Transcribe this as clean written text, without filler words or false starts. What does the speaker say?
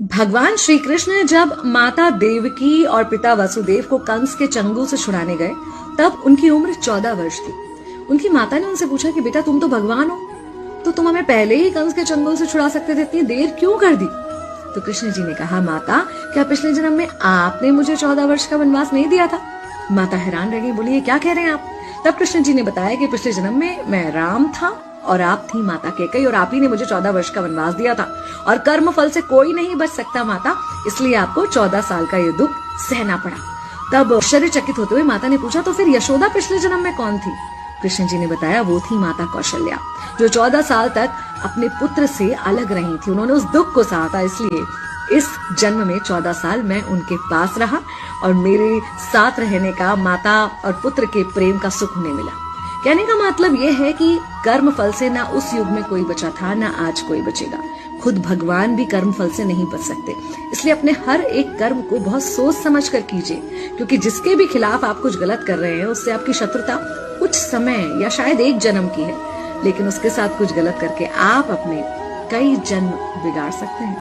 भगवान श्री कृष्ण जब माता देवकी और पिता वसुदेव को कंस के चंगुल से छुड़ाने गए तब उनकी उम्र 14 वर्ष थी। उनकी माता ने उनसे पूछा कि बेटा तुम तो भगवान हो, तो तुम हमें पहले ही कंस के चंगुल से छुड़ा सकते थे, इतनी देर क्यों कर दी? तो कृष्ण जी ने कहा, माता क्या पिछले जन्म में आपने मुझे 14 वर्ष का वनवास नहीं दिया था? माता हैरान रह गई, बोली ये क्या कह रहे हैं आप? तब कृष्ण जी ने बताया कि पिछले जन्म में मैं राम था और आप थी माता कैकेयी और आप ही ने मुझे 14 वर्ष का वनवास दिया था और कर्म फल से कोई नहीं बच सकता माता, इसलिए आपको 14 साल का ये दुख सहना पड़ा। तब आश्चर्यचकित होते हुए माता ने पूछा, तो फिर यशोदा पिछले जन्म में कौन थी? कृष्ण जी ने बताया, वो थी माता कौशल्या, जो 14 साल तक अपने पुत्र से अलग रही थी। उन्होंने उस दुख को सहा था, इसलिए इस जन्म में 14 साल मैं उनके पास रहा और मेरे साथ रहने का माता और पुत्र के प्रेम का सुख उन्हें मिला। कहने का मतलब यह है कि कर्म फल से ना उस युग में कोई बचा था, ना आज कोई बचेगा। खुद भगवान भी कर्म फल से नहीं बच सकते, इसलिए अपने हर एक कर्म को बहुत सोच समझ कर कीजिए, क्योंकि जिसके भी खिलाफ आप कुछ गलत कर रहे हैं उससे आपकी शत्रुता कुछ समय या शायद एक जन्म की है, लेकिन उसके साथ कुछ गलत करके आप अपने कई जन्म बिगाड़ सकते हैं।